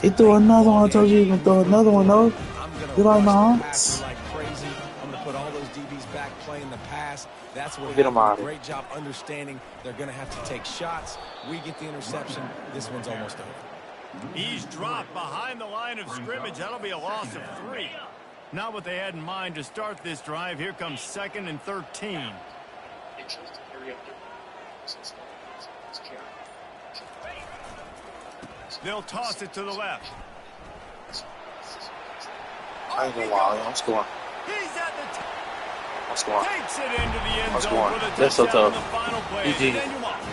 He threw another one. I told you he was gonna throw another one, though. You like my arms? Like crazy. I'm gonna put all those DBs back playing the pass. That's what Get him out of happened. here. Great job understanding they're gonna have to take shots. We get the interception. This one's almost over. He's dropped behind the line of scrimmage. That'll be a loss of 3. Not what they had in mind to start this drive. Here comes 2nd and 13. They'll toss it to the left. I ain't gonna lie, I'm scoring. He's at the top. I'm scoring. Takes it into the end I'm zone scoring. for the That's so touchdown tough. on the final play. GG. And then you lost.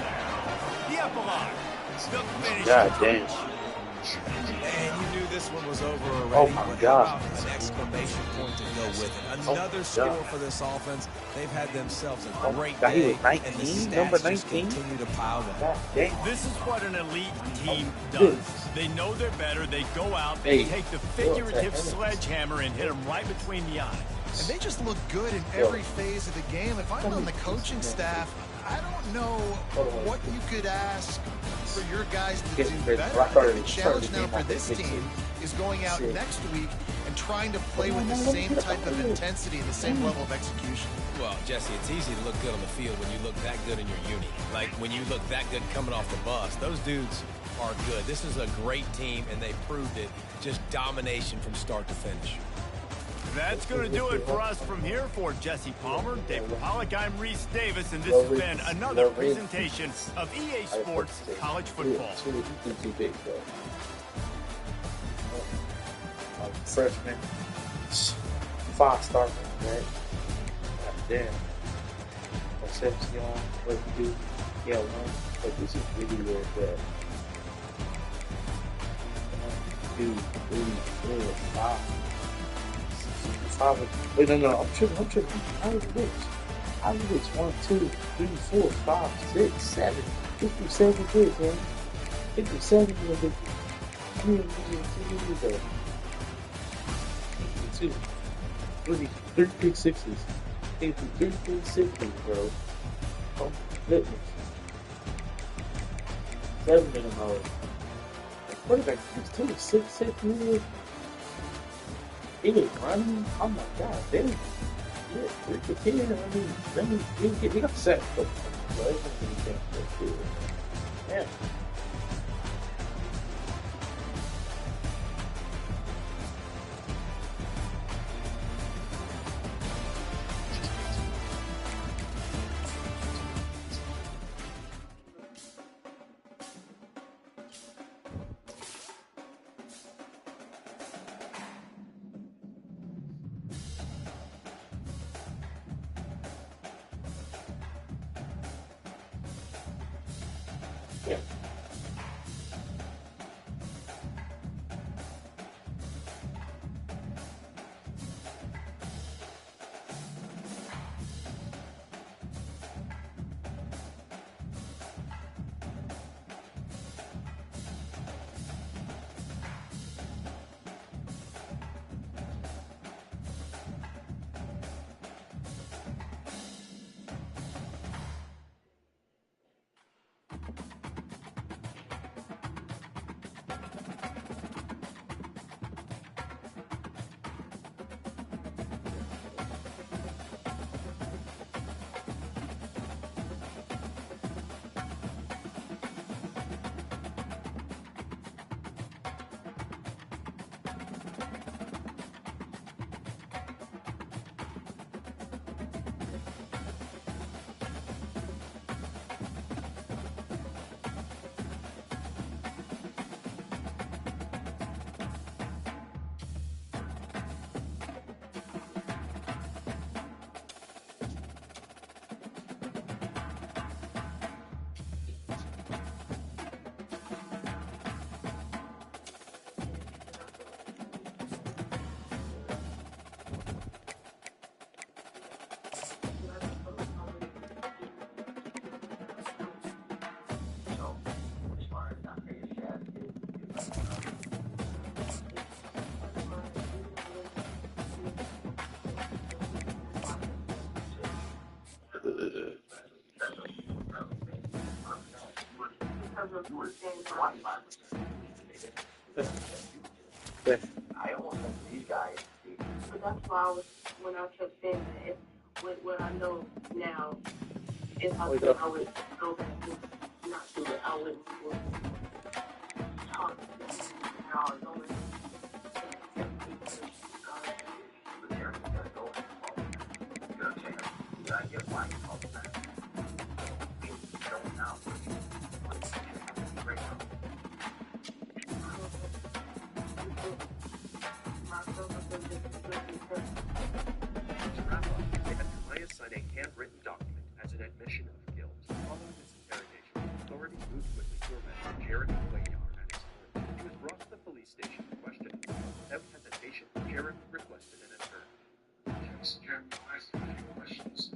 The epilogue. The finish. God damn. And you knew this one was over already. Oh my but God. how about an exclamation point to go with it. Oh Another my score God. for this offense. They've had themselves a Oh great God, he day. was 19, and the stats number just 19. continue to pile up. God damn. This is what an elite team Oh, does. this. They know they're better. They go out, Hey. they take the figurative sledgehammer and hit them right between the eyes. And they just look good in every phase of the game. If I'm on the coaching staff, I don't know what you could ask for your guys to do better. The challenge now for this team is going out next week and trying to play with the same type of intensity and the same level of execution. Well, Jesse, it's easy to look good on the field when you look that good in your uni. Like when you look that good coming off the bus. Those dudes are good. This is a great team, and they proved it. Just domination from start to finish. That's going to do it for us from here. For Jesse Palmer, Dave Pollock, I'm Reese Davis, and this has been another presentation of EA Sports College Football. Too big, bro. Freshman, 5-star, right? God damn. Concepcion, what you do? Yeah, one. But this is really real bad. 1, 2, 3, 4, 5. 5. Wait, no, I'm tripping. How is this? How is this? 1, 2, 3, 4, 5, 6, 7. 57 kids, man. 57 kids. I mean, two. What are these? 3 pick sixes. Came from 3 pick sixes, bro. Oh my goodness. 7 in a row. Quarterback 6'2", 6'6", man. He was running. Oh my god, they didn't. Yeah, 3 for 10. I mean, he got sacked. But it wasn't really yeah. Yeah. I almost have these guys. But that's why when I kept saying that, what I know now, if I would go back and not do it, I wouldn't talk to them. And I was only sign a handwritten document as an admission of guilt. Following this interrogation, authorities moved quickly to arrest Jared Cuellar at his home. He was brought to the police station to question. Without hesitation, Jared requested an attorney. Yes, Jared, I asked a few questions.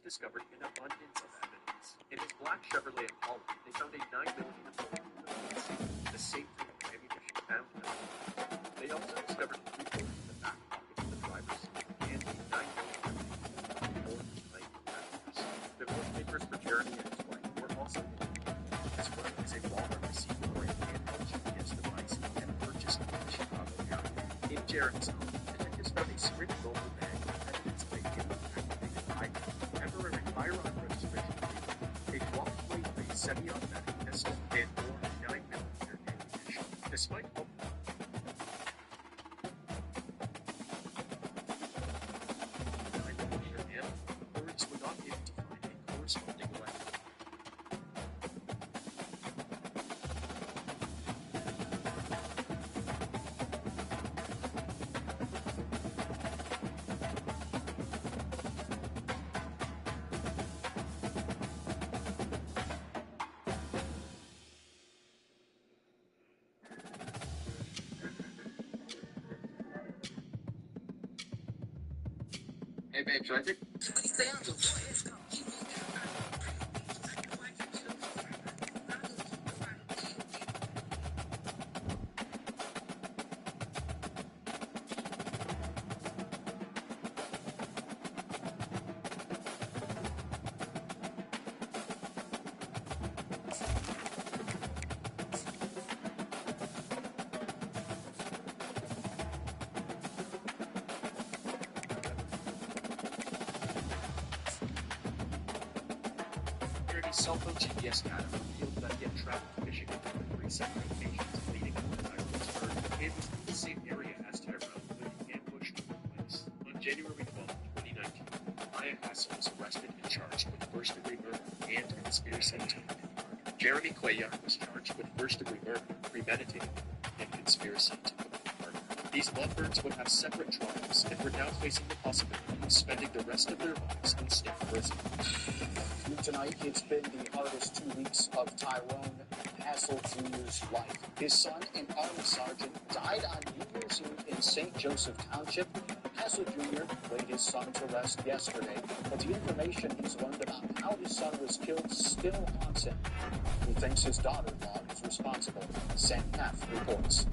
Discovered an abundance of evidence. In his black Chevrolet Impala, they found a 9mm bullet, the same type of ammunition found in the home. They also discovered 3 bullets in the back pocket of the driver's seat and a 9mm bullet laying in the mattress. The papers for Jeremy and his wife were also in, as well as a Walmart receipt for a handheld GPS device and purchased in the Chicago area. In Jeremy's home, detectives found a Sprint mobile bag with evidence of a activated item. Temporary firearm registration paper, a block plate of a semi-automatic pistol, and more 9mm ammunition. Despite all authorities were not able to find a corresponding weapon. Hey, babe, should I take... Cell phone GPS data revealed that he had traveled to Michigan on 3 separate occasions leading up to Tyrone's murder. It was in the same area as Tyrone when the ambush took place. On January 12, 2019, Maya Hassel was arrested and charged with first-degree murder and conspiracy to commit murder. Jeremy Cuellar was charged with first-degree murder, premeditated murder, and conspiracy to commit murder. These lovebirds would have separate trials and were now facing the possibility of spending the rest of their lives in state prison. Tonight, it's been the hardest 2 weeks of Tyrone Hassel Jr.'s life. His son, an Army sergeant, died on New Year's Eve in St. Joseph Township. Hassel Jr. laid his son to rest yesterday, but the information he's learned about how his son was killed still haunts him. He thinks his daughter-in-law is responsible. Sam Taff reports.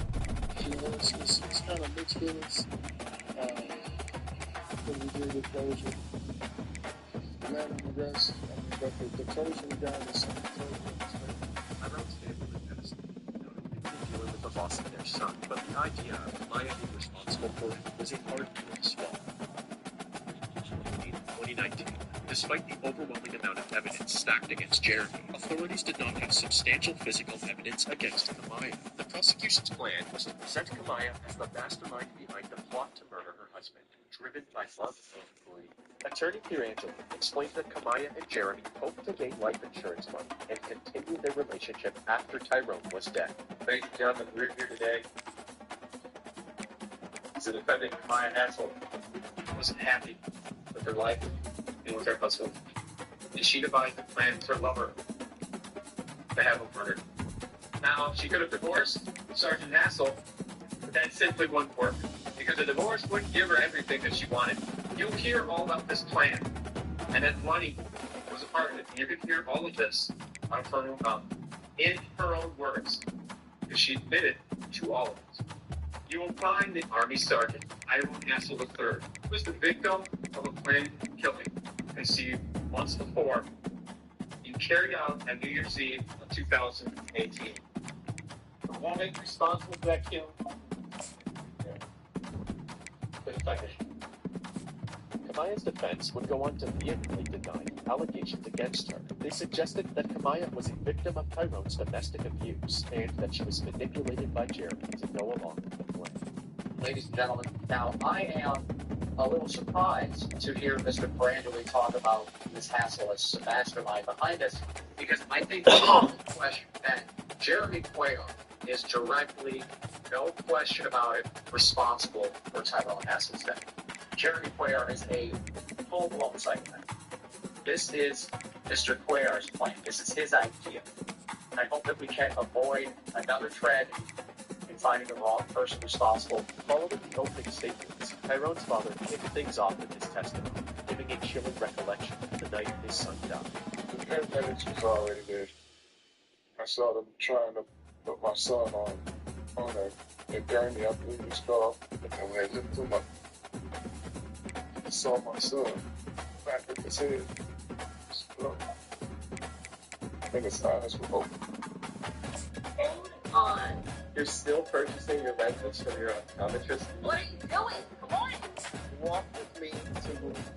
It's kind of mixed feelings. When we do the closure, man on the rest. But the closure we got is something Tyrone's family was devastated, notably dealing with the loss of their son, but the idea of Maya being responsible for it was a hard pill to swallow. In 2019, despite the overwhelming amount of evidence stacked against Jeremy, authorities did not have substantial physical evidence against Kamaya. The prosecution's plan was to present Kamaya as the mastermind behind the plot to murder her husband, driven by love and greed. Attorney Pierangelo explained that Kamaya and Jeremy hoped to gain life insurance money and continue their relationship after Tyrone was dead. Ladies and gentlemen, we're here today as the defendant Kamaya Hassel wasn't happy with her life and with her husband, and she devised a plan with her lover to have him murdered. Now, she could have divorced Sergeant Hassel, but that simply wouldn't work, because a divorce wouldn't give her everything that she wanted. You'll hear all about this plan, and that money was a part of it. You can hear all of this out of her own mouth, in her own words, because she admitted to all of it. You will find the Army Sergeant Tyrone Hassel III was the victim of a planned killing conceived months before and carried out on New Year's Eve of 2018. The woman responsible for that killing, Kamaya's defense would go on to vehemently deny the allegations against her. They suggested that Kamaya was a victim of Tyrone's domestic abuse and that she was manipulated by Jeremy to go along with the plan. Ladies and gentlemen, now I am a little surprised to hear Mr. Brandley talk about Ms. Hassel as the mastermind behind this, because I think the question that Jeremy Cuellar is directly, no question about it, responsible for Tyrone Hassel's death. Jeremy Cuellar is a full-blown psychopath. This is Mr. Cuellar's plan. This is his idea. And I hope that we can avoid another trend in finding the wrong person responsible. Following the opening statements, Tyrone's father kicked things off with his testimony, giving a chilling recollection of the night his son died. The paramedics was already there. I saw them trying to put my son on a gurney, I believe it's called. And when they lifted him up, I saw my son back of his head. And his eyes were open. Hold on. You're still purchasing your lenses from your optometrist? What are you doing? Come on. Walk with me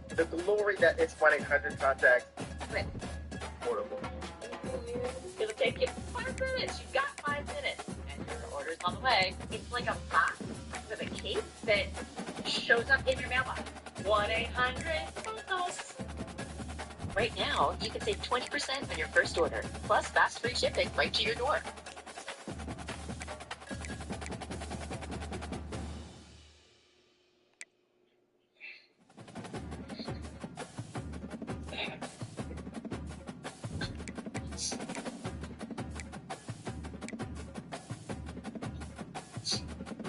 to the glory that it's 1-800-CONTACT. Quick. Portable. It'll take you 5 minutes. You've got 5 minutes. And your order's on the way. It's like a box with a case that shows up in your mailbox. 1-800-CONTACT. Right now, you can save 20% on your first order, plus fast free shipping right to your door.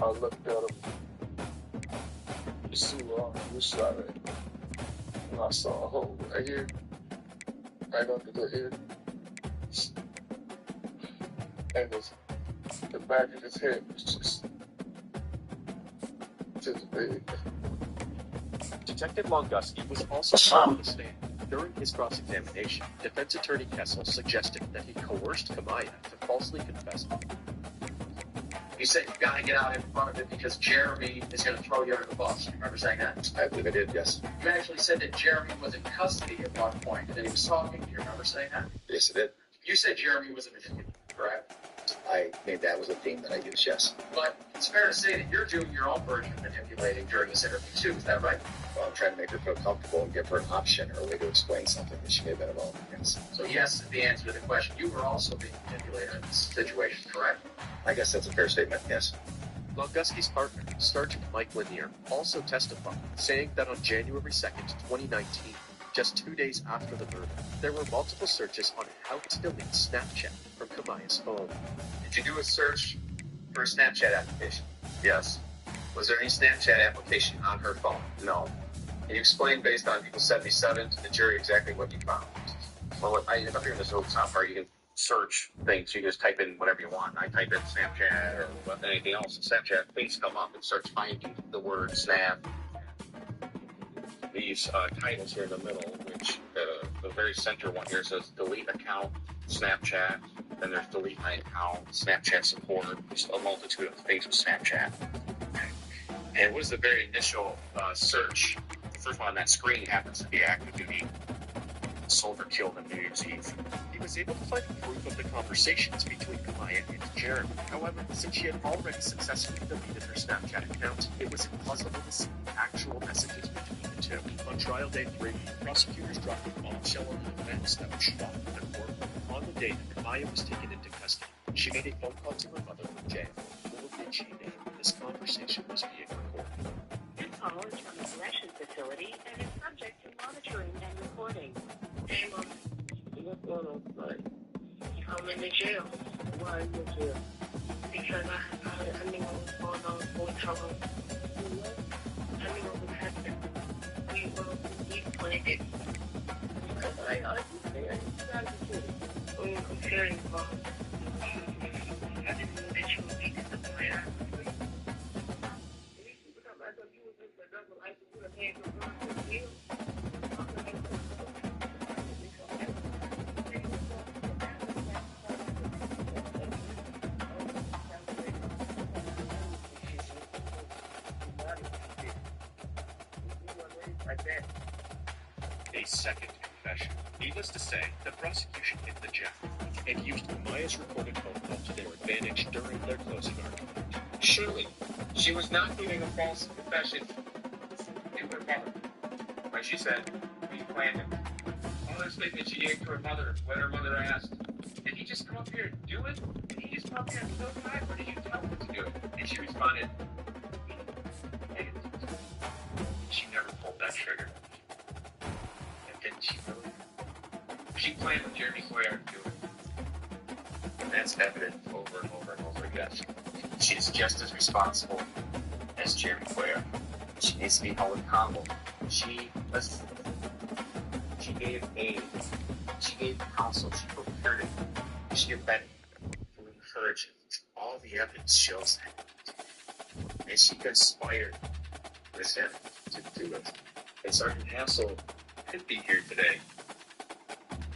I looked at him to see on which side And I saw a hole right here, right under the ear. And the back of his head was just big. Detective Longuski was also on the stand. During his cross-examination, defense attorney Kessel suggested that he coerced Kamaya to falsely confess. You said you gotta get out in front of it because Jeremy is gonna throw you under the bus. You remember saying that? I believe I did, yes. You actually said that Jeremy was in custody at one point and that he was talking. Do you remember saying that? Yes, I did. You said Jeremy was a manipulator, correct? I made that was a theme that I used, yes. But it's fair to say that you're doing your own version of manipulating during this interview too, is that right? Well, I'm trying to make her feel comfortable and give her an option or a way to explain something that she may have been involved in. Yes. So yes is the answer to the question. You were also being manipulated in this situation, correct? I guess that's a fair statement, yes. Longuski's partner, Sergeant Mike Lanier, also testified, saying that on January 2nd, 2019, just 2 days after the murder, there were multiple searches on how to delete Snapchat from Kamaya's phone. Did you do a search for a Snapchat application? Yes. Was there any Snapchat application on her phone? No. Can you explain, based on People 77, to the jury exactly what you found? Well, up here in this little top part, you can search things. You just type in whatever you want. I type in Snapchat or anything else. Snapchat, things come up. It starts finding the word Snap. These titles here in the middle, which the very center one here says delete account, Snapchat. Then there's delete my account, Snapchat support. There's a multitude of things with Snapchat. And what is the very initial search? The first one on that screen happens to be active duty soldier killed on New Year's Eve. He was able to find proof of the conversations between Kamaya and Jeremy. However, since she had already successfully deleted her Snapchat account, it was impossible to see actual messages between the two. On trial day 3, prosecutors dropped a bombshell on the events that were shot in the courtroom. On the day that Kamaya was taken into custody, she made a phone call to her mother from jail. Little did she know this conversation was being recorded. This call is from the correction facility and is subject to monitoring and recording. Hey, Mom. What's going on tonight? I'm in the jail. Why in the jail? Because I knew what was going on before we told him. I knew what was happening. We planned it. Because I I'm serious, Mom. I didn't know that you would be disappointed. A second confession. Needless to say, the prosecution hit the jackpot and used Kamaya's recorded phone call to their advantage during their closing argument. Surely, she was not giving a false confession to her mother. When she said, we planned it. All those statements she gave to her mother when her mother asked, did he just come up here and do it? Did he just come up here and kill time, or did you tell him to do it? And she responded, she never pulled that trigger. And didn't she really? She planned with Jeremy Cuellar to do it. And that's evident over and over and over again. She is just as responsible as Jeremy Cuellar. She needs to be held accountable. She gave aid. She gave counsel. She prepared it. She gave Betty to encourage it. All the evidence shows that. And she conspired with him to do it. And Sergeant Hassel could be here today.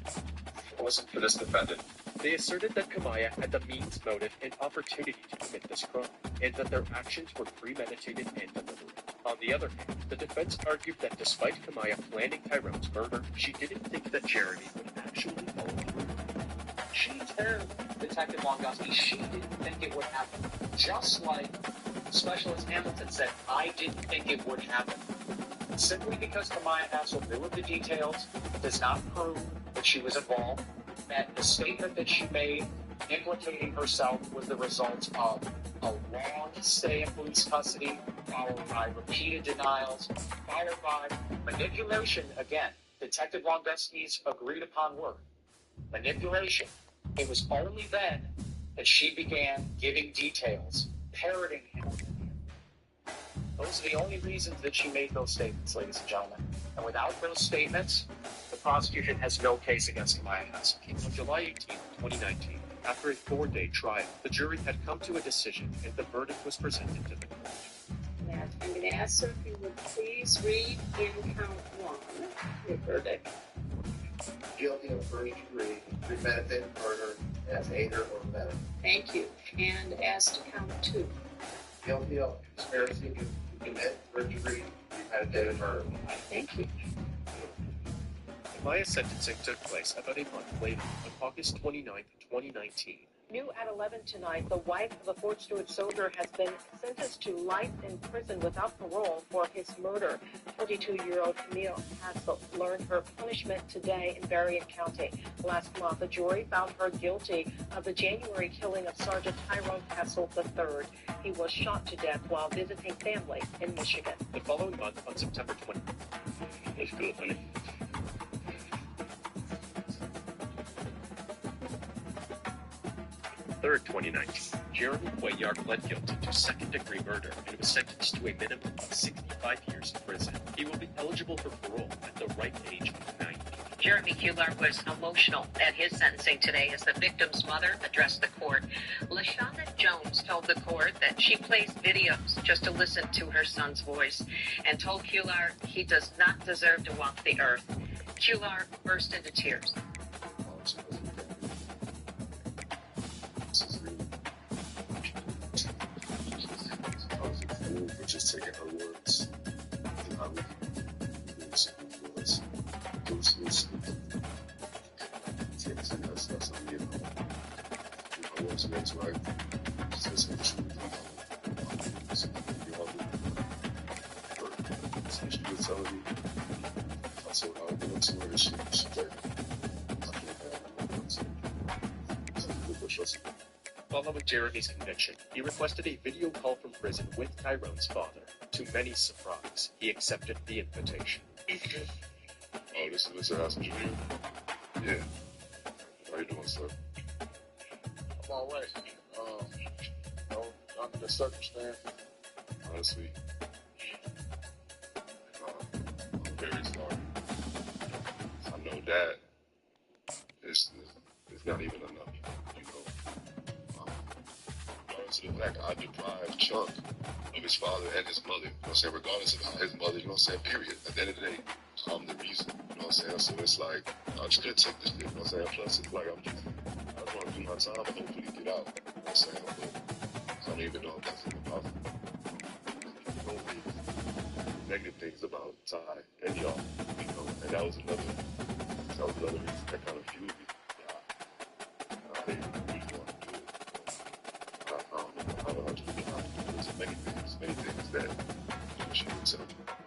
If it wasn't for this defendant. They asserted that Kamaya had the means, motive, and opportunity to commit this crime, and that their actions were premeditated and deliberate. On the other hand, the defense argued that despite Kamaya planning Tyrone's murder, she didn't think that Jeremy would actually follow through. She told Detective Longuski she didn't think it would happen. Just like Specialist Hamilton said, I didn't think it would happen. Simply because Kamaya Hassel knew of the details does not prove that she was involved. That the statement that she made implicating herself was the result of a long stay in police custody, followed by repeated denials, followed by manipulation. Again, Detective Longuski's agreed upon work. Manipulation. It was only then that she began giving details, parroting him. Those are the only reasons that she made those statements, ladies and gentlemen. And without those statements, the prosecution has no case against Kamaya Hassel. On July 18, 2019, after a 4-day trial, the jury had come to a decision and the verdict was presented to the court. I'm going to ask her if you would please read in count 1 your verdict. Guilty of first degree, premeditated murder as aider or abettor. Thank you. And as to count 2. Guilty of conspiracy to commit first degree, premeditated murder. Thank you. Kamaya's sentencing took place about a month later, on August 29, 2019. New at 11 tonight, the wife of a Fort Stewart soldier has been sentenced to life in prison without parole for his murder. 22-year-old Camille Hassel learned her punishment today in Berrien County. Last month, a jury found her guilty of the January killing of Sergeant Tyrone Hassel III. He was shot to death while visiting family in Michigan. The following month, on September 20th. Let's go, honey. 3rd, 2019, Jeremy Cuellar pled guilty to second-degree murder and was sentenced to a minimum of 65 years in prison. He will be eligible for parole at the ripe age of 90. Jeremy Cuellar was emotional at his sentencing today as the victim's mother addressed the court. LaShonda Jones told the court that she plays videos just to listen to her son's voice and told Cuellar he does not deserve to walk the earth. Cuellar burst into tears. Just taking her words and how we was those that's on me. I want to make right. Just make sure she was telling me. I told her I would go to her and she said, Following Jeremy's conviction, he requested a video call from prison with Tyrone's father. To many surprise, he accepted the invitation. Oh, this is Mr. Hassel Jr.? Yeah. How you doing, sir? I'm all right. Under the circumstances, honestly, I'm very sorry. I know that it's not even enough. To the fact I deprived Chuck of his father and his mother, you know what I'm saying, regardless of how his mother, you know what I'm saying, period. At the end of the day, I'm the reason, you know what I'm saying? So it's like, I just couldn't take this shit, you know what I'm saying? Plus, it's like, I just want to do my time and hopefully get out, you know what I'm saying? But I don't even know if that's even possible. Only negative things about Ty and y'all, you know, and that was another reason that kind of fueled me. I didn't really want to do it. Many things that she would tell me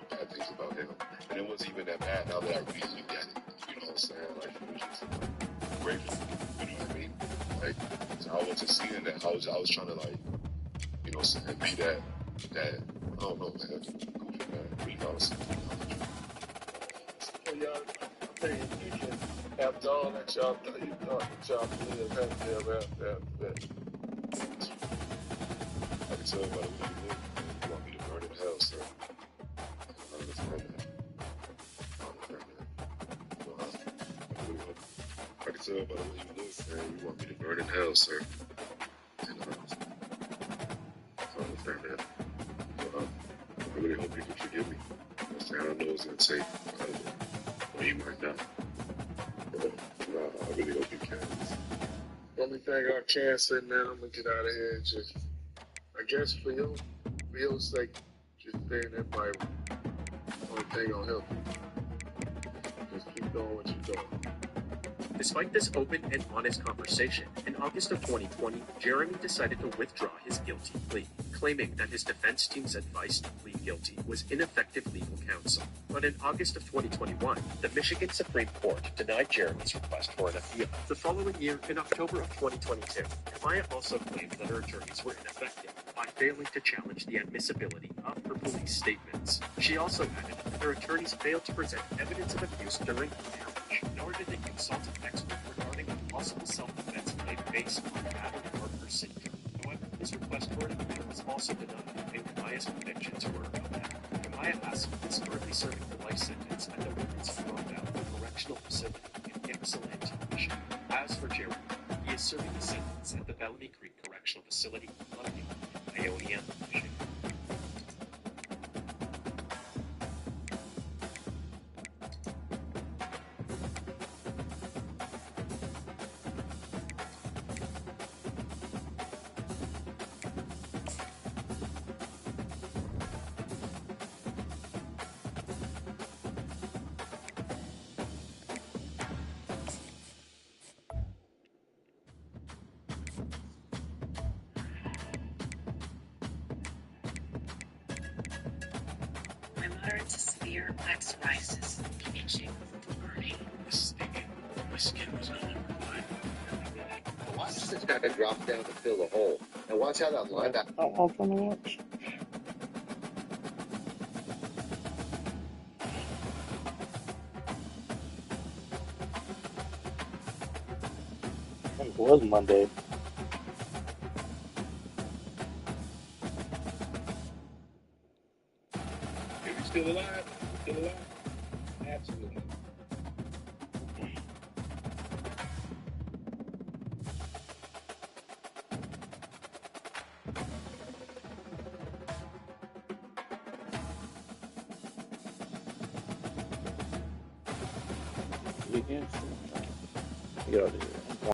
bad things about him. And it wasn't even that bad now that I really look at it. You know what I'm saying? Like, it was just grateful. You know what I mean? Like, so I wasn't seeing that. I was trying to, like, you know, be that, I don't know, man. Goofy, man. Really honestly. So, y'all, I think you can, after all that y'all thought, you thought that y'all live happy ever after that. I can tell by the way you look, you want me to burn in hell, sir. I understand that. I can tell by the way you look, man, you want me to burn in hell, sir. And I understand that. I really hope you can forgive me. I don't know it's going to take, or you might not. But I really hope you can. The only thing I can say now, I'm going to get out of here and just, I guess for your sake, just being that Bible, only thing gonna help you. Just keep doing what you're doing. Despite this open and honest conversation, in August of 2020, Jeremy decided to withdraw his guilty plea, claiming that his defense team's advice to plead guilty was ineffective legal counsel. But in August of 2021, the Michigan Supreme Court denied Jeremy's request for an appeal. The following year, in October of 2022, Kamaya also claimed that her attorneys were ineffective by failing to challenge the admissibility of her police statements. She also added that her attorneys failed to present evidence of abuse during the marriage, nor did they consult an expert regarding a possible self-defense claim based on battered partner syndrome. However, his request for an appeal was also denied, and Kamaya's convictions were upheld. Maya Hassan is currently serving her life sentence at the Women's Thrown Correctional Facility in Ypsilanti, Michigan. As for Jeremy, he is serving a sentence at the Bellamy Creek Correctional Facility in London, Ionian, Michigan. Moderate to severe black psoriasis, itching, burning. My skin was on fine. Watch this guy drop down to fill the hole. And watch how that linebacker. I'll watch. It was Monday. Is he still alive? Still alive? Absolutely. You can't. You gotta do it.